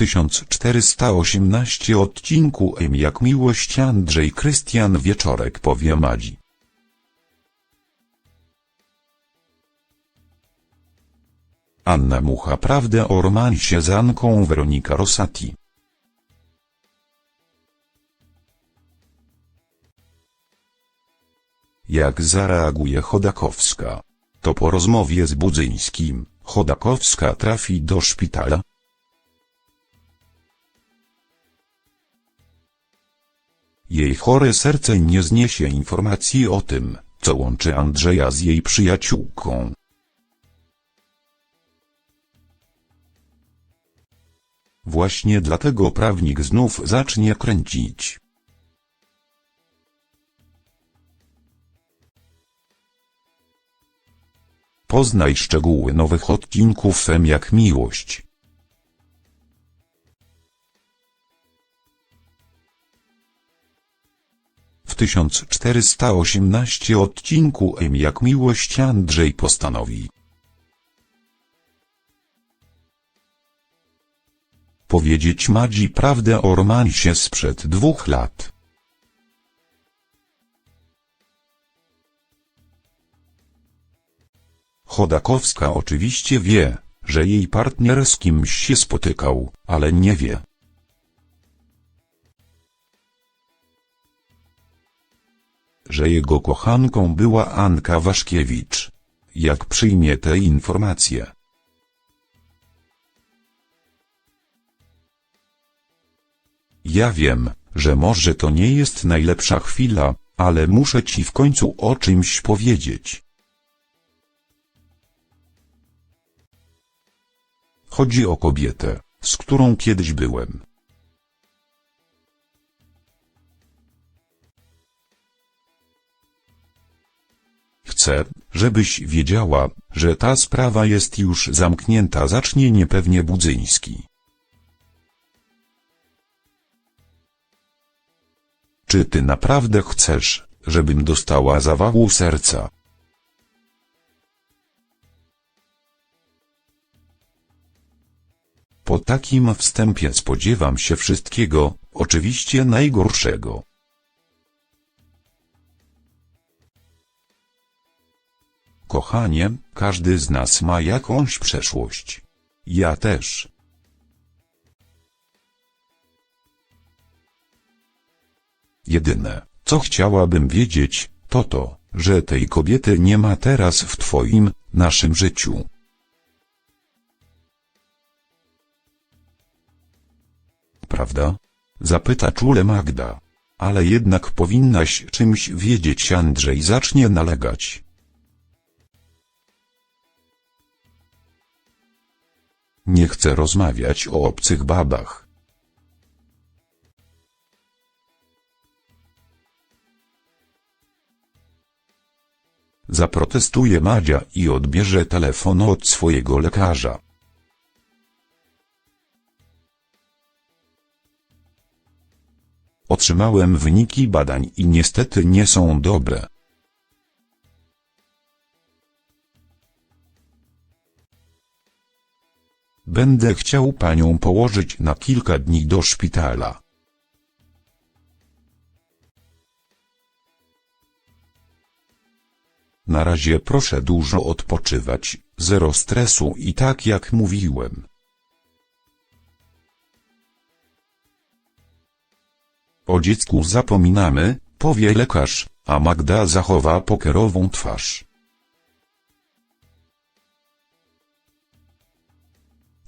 1418 odcinku Jak miłość Andrzej Krystian Wieczorek powie Madzi. Anna Mucha prawdę o romansie z Anką Weronika Rosati. Jak zareaguje Chodakowska? To po rozmowie z Budzyńskim, Chodakowska trafi do szpitala? Jej chore serce nie zniesie informacji o tym, co łączy Andrzeja z jej przyjaciółką. Właśnie dlatego prawnik znów zacznie kręcić. Poznaj szczegóły nowych odcinków Jak miłość. W 1418 odcinku Jak miłość Andrzej postanowi powiedzieć Madzi prawdę o romansie sprzed 2 lat. Chodakowska oczywiście wie, że jej partner z kimś się spotykał, ale nie wie, że jego kochanką była Anka Waszkiewicz. Jak przyjmie te informacje? Ja wiem, że może to nie jest najlepsza chwila, ale muszę ci w końcu o czymś powiedzieć. Chodzi o kobietę, z którą kiedyś byłem. Chcę, żebyś wiedziała, że ta sprawa jest już zamknięta. Zacznie niepewnie Budzyński. Czy ty naprawdę chcesz, żebym dostała zawału serca? Po takim wstępie spodziewam się wszystkiego, oczywiście najgorszego. Kochanie, każdy z nas ma jakąś przeszłość. Ja też. Jedyne, co chciałabym wiedzieć, to to, że tej kobiety nie ma teraz w twoim, naszym życiu. Prawda? Zapyta czule Magda. Ale jednak powinnaś czymś wiedzieć. Andrzej zacznie nalegać. Nie chcę rozmawiać o obcych babach. Zaprotestuje Madzia i odbierze telefon od swojego lekarza. Otrzymałem wyniki badań i niestety nie są dobre. Będę chciał panią położyć na kilka dni do szpitala. Na razie proszę dużo odpoczywać, zero stresu i tak jak mówiłem. O dziecku zapominamy, powie lekarz, a Magda zachowa pokerową twarz.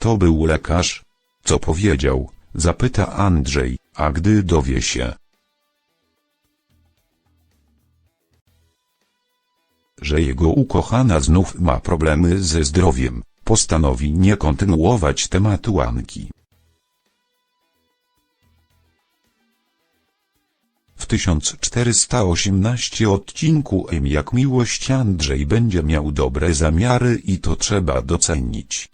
To był lekarz? Co powiedział? Zapyta Andrzej, a gdy dowie się, że jego ukochana znów ma problemy ze zdrowiem, postanowi nie kontynuować tematu Anki. W 1418 odcinku Jak miłość Andrzej będzie miał dobre zamiary i to trzeba docenić.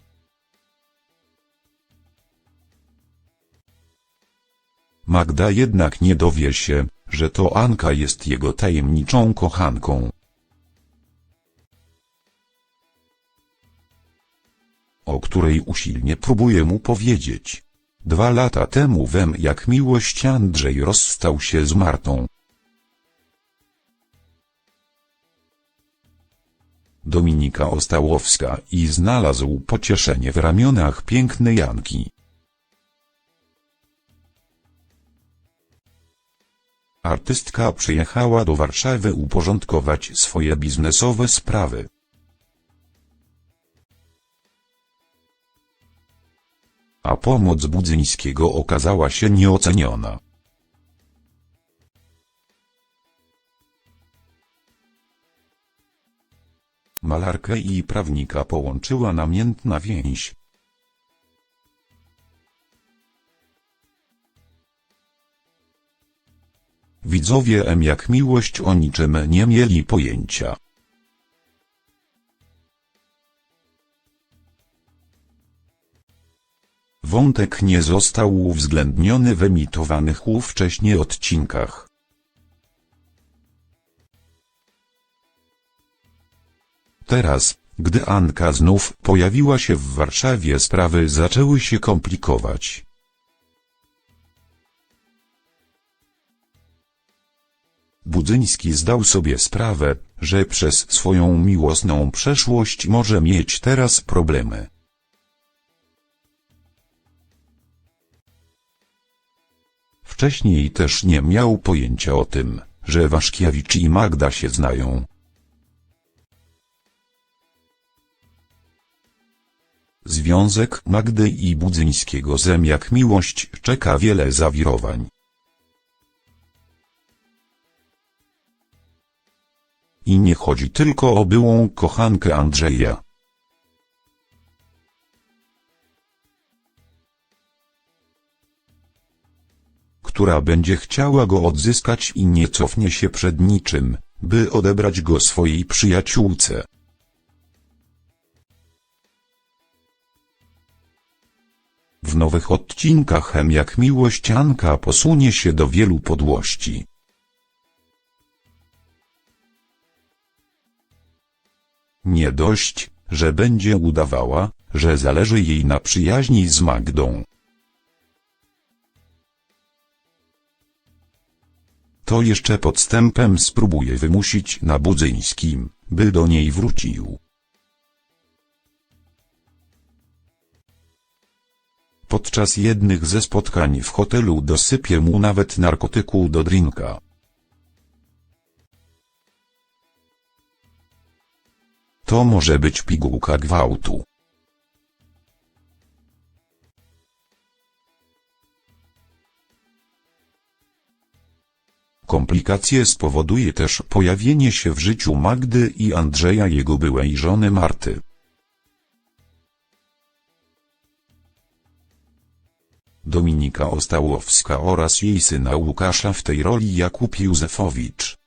Magda jednak nie dowie się, że to Anka jest jego tajemniczą kochanką. O której usilnie próbuje mu powiedzieć. 2 lata temu jak miłość Andrzej rozstał się z Martą. Dominika Ostałowska i znalazł pocieszenie w ramionach pięknej Janki. Artystka przyjechała do Warszawy uporządkować swoje biznesowe sprawy. A pomoc Budzyńskiego okazała się nieoceniona. Malarkę i prawnika połączyła namiętna więź. Widzowie jak miłość o niczym nie mieli pojęcia. Wątek nie został uwzględniony w emitowanych wcześniej odcinkach. Teraz, gdy Anka znów pojawiła się w Warszawie, sprawy zaczęły się komplikować. Budzyński zdał sobie sprawę, że przez swoją miłosną przeszłość może mieć teraz problemy. Wcześniej też nie miał pojęcia o tym, że Waszkiewicz i Magda się znają. Związek Magdy i Budzyńskiego jak miłość czeka wiele zawirowań. I nie chodzi tylko o byłą kochankę Andrzeja. Która będzie chciała go odzyskać i nie cofnie się przed niczym, by odebrać go swojej przyjaciółce. W nowych odcinkach jak miłość Anka posunie się do wielu podłości. Nie dość, że będzie udawała, że zależy jej na przyjaźni z Magdą. To jeszcze podstępem spróbuje wymusić na Budzyńskim, by do niej wrócił. Podczas jednych ze spotkań w hotelu dosypie mu nawet narkotyku do drinka. To może być pigułka gwałtu. Komplikacje spowoduje też pojawienie się w życiu Magdy i Andrzeja jego byłej żony Marty. Dominika Ostałowska oraz jej syna Łukasza w tej roli Jakub Józefowicz.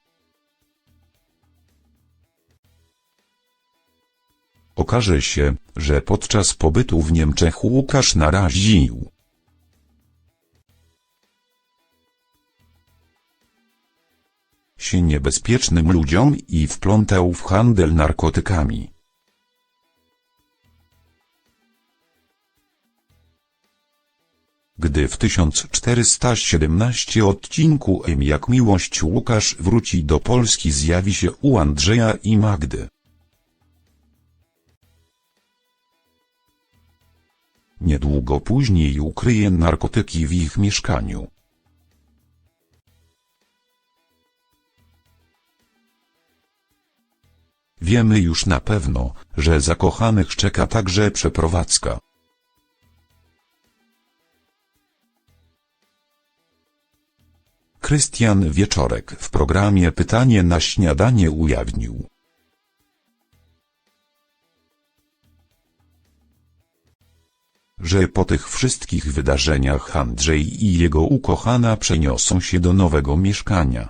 Okaże się, że podczas pobytu w Niemczech Łukasz naraził się niebezpiecznym ludziom i wplątał w handel narkotykami. Gdy w 1417 odcinku jak miłość Łukasz wróci do Polski, zjawi się u Andrzeja i Magdy. Niedługo później ukryje narkotyki w ich mieszkaniu. Wiemy już na pewno, że zakochanych czeka także przeprowadzka. Krystian Wieczorek w programie Pytanie na śniadanie ujawnił, że po tych wszystkich wydarzeniach Andrzej i jego ukochana przeniosą się do nowego mieszkania.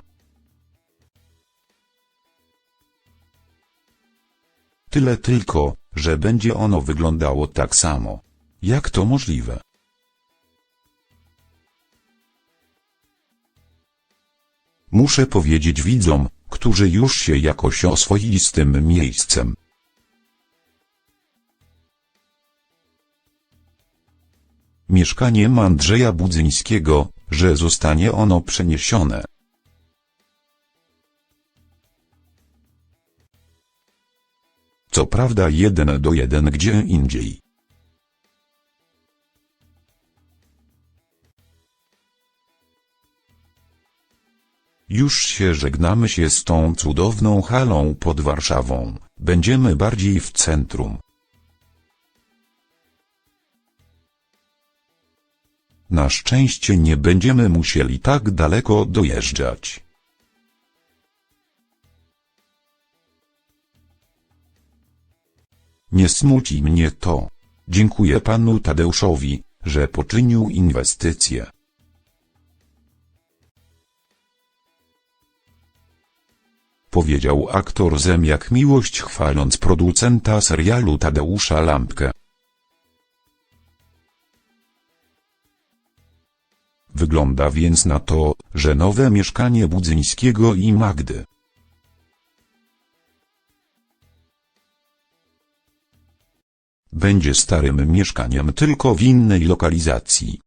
Tyle tylko, że będzie ono wyglądało tak samo. Jak to możliwe? Muszę powiedzieć widzom, którzy już się jakoś oswoili z tym miejscem. mieszkaniem Andrzeja Budzyńskiego, że zostanie ono przeniesione. Co prawda 1:1 gdzie indziej. Już się żegnamy się z tą cudowną halą pod Warszawą, będziemy bardziej w centrum. Na szczęście nie będziemy musieli tak daleko dojeżdżać. Nie smuci mnie to. Dziękuję panu Tadeuszowi, że poczynił inwestycje. Powiedział aktor Zemiak Miłość, chwaląc producenta serialu Tadeusza Lampkę. Wygląda więc na to, że nowe mieszkanie Budzyńskiego i Magdy będzie starym mieszkaniem, tylko w innej lokalizacji.